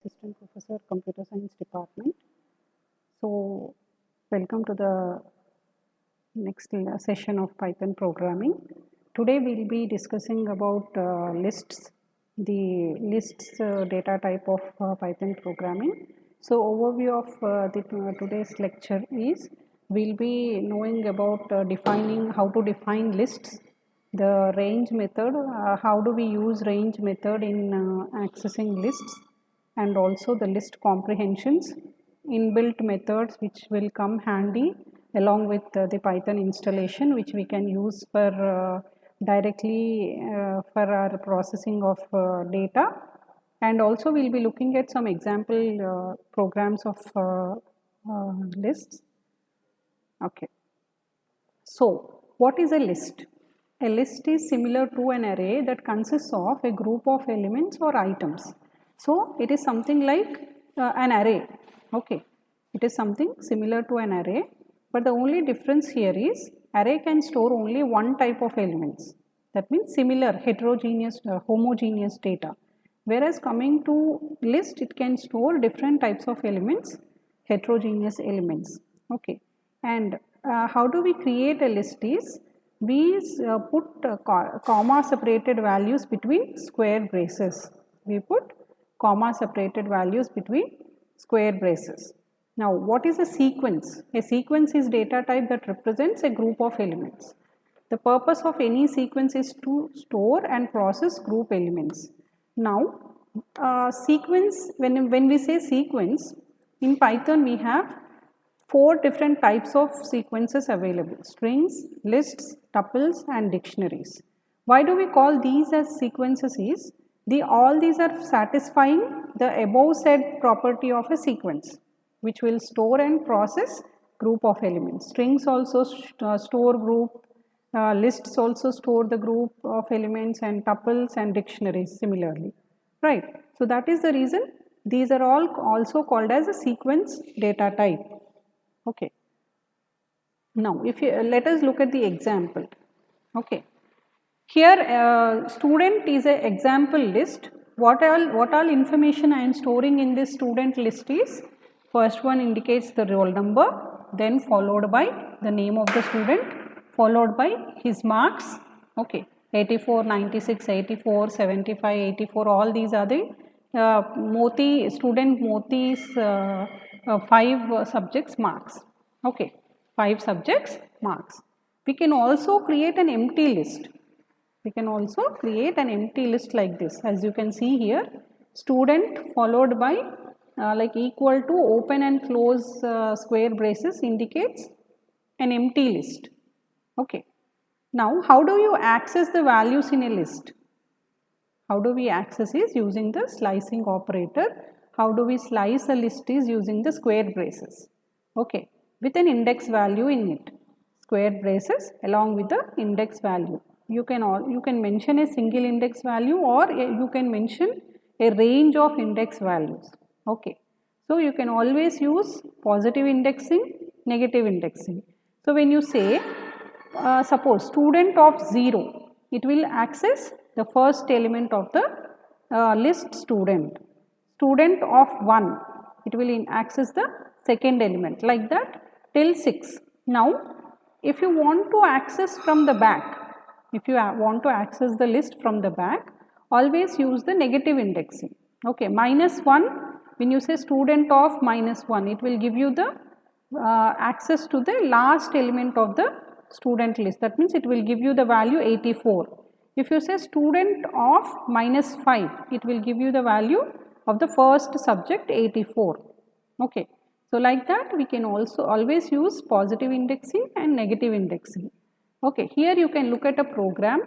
Assistant Professor, Computer Science Department. So, welcome to the next session of Python programming. Today we will be discussing about lists, the lists data type of Python programming. So, overview of today's lecture is we'll be knowing about defining how to define lists, the range method, how do we use range method in accessing lists, and also the list comprehensions, inbuilt methods which will come handy along with the Python installation, which we can use for directly for our processing of data. And also we'll be looking at some example programs of lists. Okay. So, what is a list? A list is similar to an array that consists of a group of elements or items. So, it is something like an array. Okay. It is something similar to an array, but the only difference here is array can store only one type of elements. That means similar, heterogeneous, homogeneous data. Whereas coming to list, it can store different types of elements, heterogeneous elements. Okay. And how do we create a list is we put comma separated values between square braces. We put comma separated values between square braces. Now, what is a sequence? A sequence is data type that represents a group of elements. The purpose of any sequence is to store and process group elements. Now, sequence, when we say sequence, in Python we have 4 different types of sequences available: strings, lists, tuples and dictionaries. Why do we call these as sequences is, all these are satisfying the above said property of a sequence, which will store and process group of elements. Strings also store group, lists also store the group of elements, and tuples and dictionaries similarly, right? So that is the reason these are all also called as a sequence data type. Okay. Now, if you let us look at the example. Okay. Here, student is an example list. What all information I am storing in this student list is, first one indicates the roll number, then followed by the name of the student, followed by his marks. Okay. 84, 96, 84, 75, 84, all these are the student Moti's 5 subjects marks. Okay, 5 subjects marks. We can also create an empty list. We can also create an empty list like this. As you can see here, student followed by like equal to open and close square braces indicates an empty list. Okay. Now, how do you access the values in a list? How do we access is using the slicing operator. How do we slice a list is using the square braces. Okay, with an index value in it. Square braces along with the index value. You can mention a single index value, or you can mention a range of index values. Okay, so you can always use positive indexing, negative indexing. So when you say suppose student of 0, it will access the first element of the list student. Student of 1, it will access the second element, like that till 6. Now, if you want to access from the back, if you want to access the list from the back, always use the negative indexing. Okay, -1, when you say student of -1, it will give you the access to the last element of the student list. That means it will give you the value 84. If you say student of -5, it will give you the value of the first subject 84. Okay. So like that we can also always use positive indexing and negative indexing. Okay. Here you can look at a program.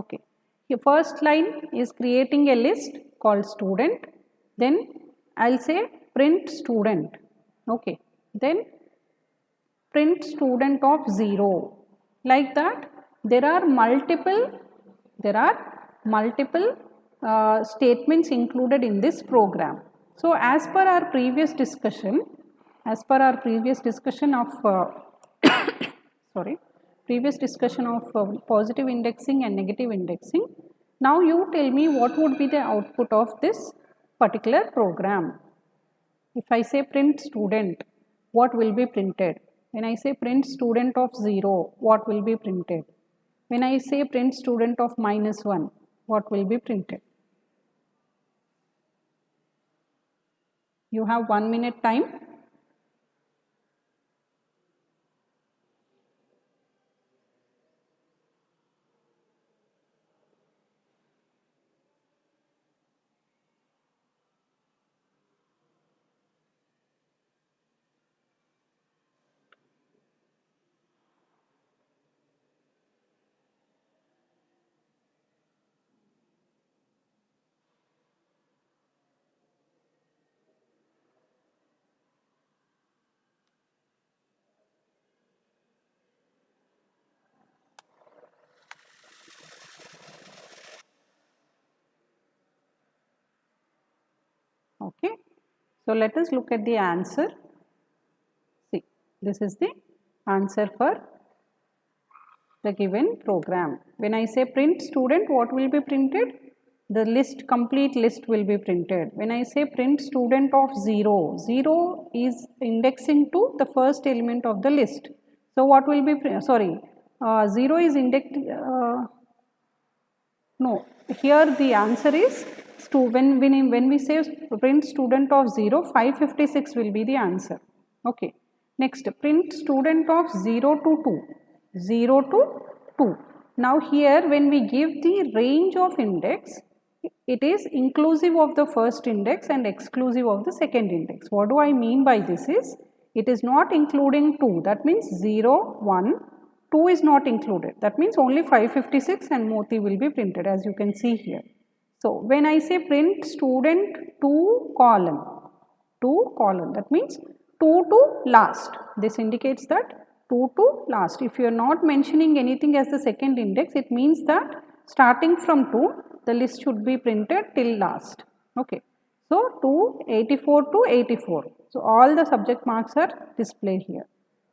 Okay. Your first line is creating a list called student. Then I'll say print student. Okay. Then print student of 0. Like that there are multiple statements included in this program. So as per our previous discussion of positive indexing and negative indexing, now you tell me what would be the output of this particular program. If I say print student, what will be printed? When I say print student of 0, what will be printed? When I say print student of -1, what will be printed? You have 1 minute time. Okay. So let us look at the answer. See, this is the answer for the given program. When I say print student, what will be printed? The list, complete list will be printed. When I say print student of 0, 0 is indexing to the first element of the list. So what will be, 0 is indexed, no, here the answer is, when we say print student of 0, 556 will be the answer. Okay. Next, print student of 0 to 2, 0 to 2. Now here when we give the range of index, it is inclusive of the first index and exclusive of the second index. What do I mean by this is, it is not including 2, that means 0, 1, 2 is not included, that means only 556 and Moti will be printed, as you can see here. So when I say print student to colon, that means 2 to last, this indicates that 2 to last. If you are not mentioning anything as the second index, it means that starting from 2, the list should be printed till last. Okay. So 284 to 84. So all the subject marks are displayed here.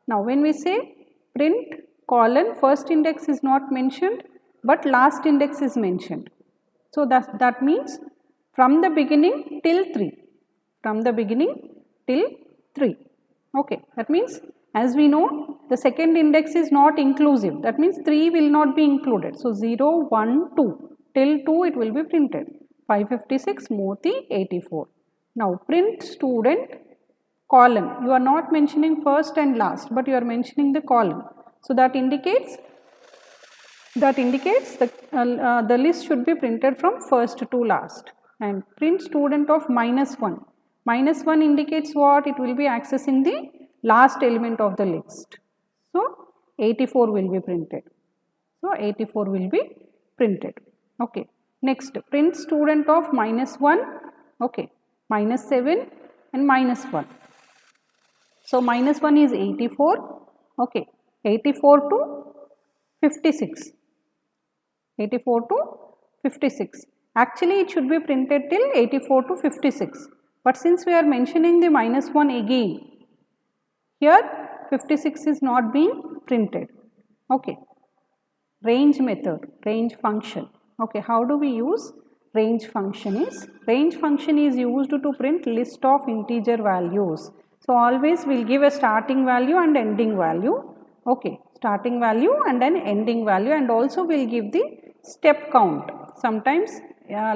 Now when we say print colon, first index is not mentioned but last index is mentioned. So that means from the beginning till 3. From the beginning till 3. Okay. That means, as we know, the second index is not inclusive. That means 3 will not be included. So 0, 1, 2. Till 2 it will be printed. 556, Moti, 84. Now print student colon. You are not mentioning first and last, but you are mentioning the colon. So that indicates the list should be printed from first to last. And print student of -1. -1 indicates what? It will be accessing the last element of the list. So 84 will be printed. So 84 will be printed. Okay. Next, print student of -1, okay, -7 and -1. So -1 is 84, okay, 84 to 56. 84 to 56. Actually, it should be printed till 84 to 56. But since we are mentioning the -1 again, here 56 is not being printed. Okay. Range method, range function. Okay, how do we use range function? Range function is used to print list of integer values. So always we'll give a starting value and ending value. Okay, starting value and an ending value, and also we'll give the step count. Sometimes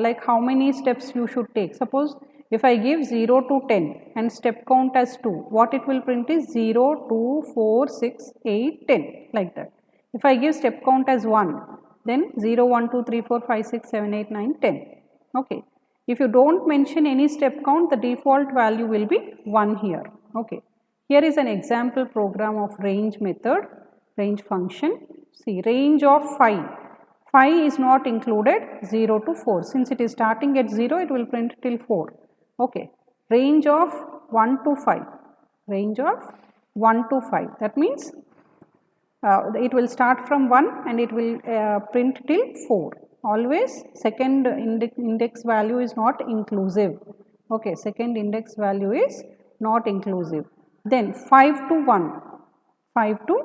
like how many steps you should take. Suppose if I give 0 to 10 and step count as 2, what it will print is 0, 2, 4, 6, 8, 10, like that. If I give step count as 1, then 0, 1, 2, 3, 4, 5, 6, 7, 8, 9, 10. Okay. If you don't mention any step count, the default value will be 1 here. Okay. Here is an example program of range method, range function. See, range of 5. 5 is not included, 0 to 4. Since it is starting at 0, it will print till 4. Okay. Range of 1 to 5. Range of 1 to 5. That means it will start from 1 and it will print till 4. Always second index value is not inclusive. Okay, second index value is not inclusive. Then 5 to 1. 5 to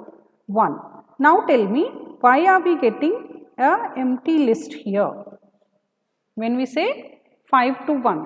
1. Now tell me, why are we getting a empty list here? When we say 5 to 1.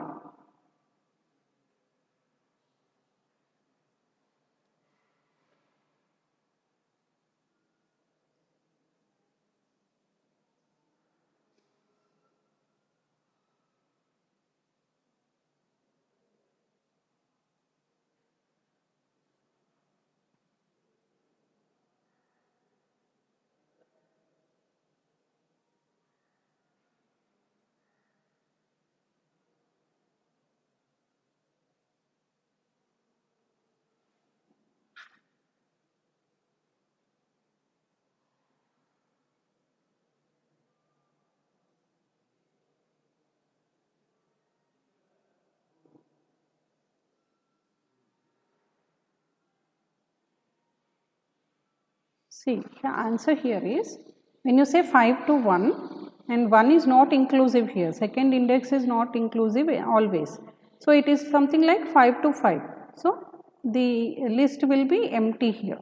See, the answer here is when you say 5 to 1 and 1 is not inclusive here, second index is not inclusive always. So, it is something like 5 to 5. So, the list will be empty here,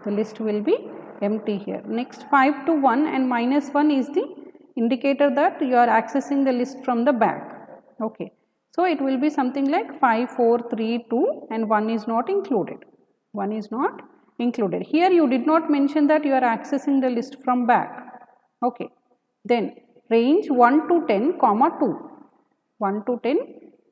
the list will be empty here. Next 5 to 1 and minus 1 is the indicator that you are accessing the list from the back. Okay. So, it will be something like 5, 4, 3, 2 and 1 is not included, 1 is not included. Here you did not mention that you are accessing the list from back. Okay. Then range 1 to 10 comma 2, 1 to 10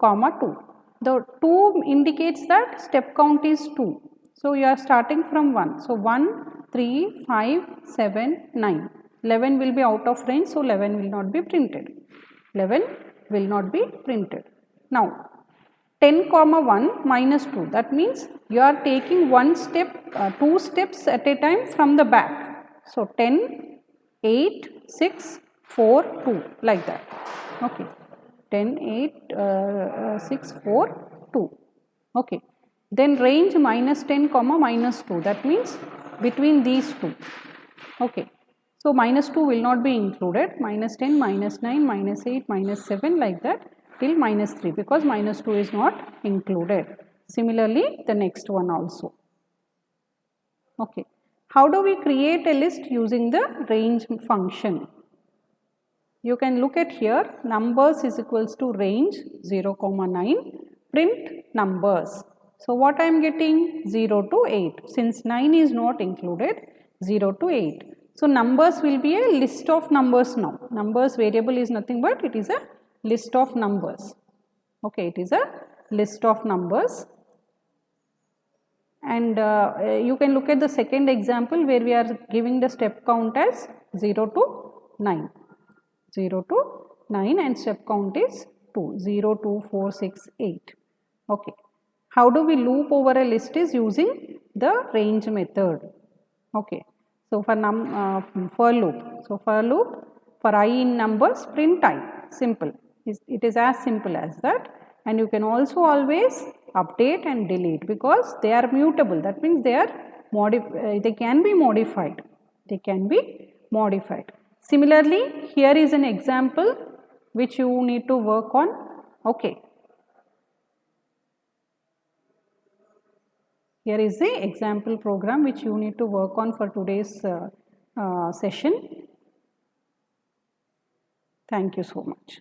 comma 2. The 2 indicates that step count is 2. So, you are starting from 1. So, 1, 3, 5, 7, 9. 11 will be out of range. So, 11 will not be printed. 11 will not be printed. Now, 10 comma 1 minus 2, that means you are taking one step, 2 steps at a time from the back. So, 10, 8, 6, 4, 2 like that. Okay. 10, 8, 6, 4, 2. Okay. Then range minus 10 comma minus 2, that means between these two. Okay. So, minus 2 will not be included, minus 10, minus 9, minus 8, minus 7 like that till minus 3 because minus 2 is not included. Similarly, the next one also. Okay. How do we create a list using the range function? You can look at here, numbers is equals to range 0, 9, print numbers. So, what I am getting? 0 to 8. Since 9 is not included, 0 to 8. So, numbers will be a list of numbers now. Numbers variable is nothing but it is a list of numbers. Okay, it is a list of numbers. And you can look at the second example where we are giving the step count as 0 to 9. 0 to 9 and step count is 2, 0, 2, 4, 6, 8. Okay. How do we loop over a list is using the range method. Okay. So, for loop. So, for loop, for I in numbers, print I, simple. It is as simple as that, and you can also always update and delete because they are mutable. That means they can be modified. They can be modified. Similarly, here is an example which you need to work on. Okay. Here is the example program which you need to work on for today's session. Thank you so much.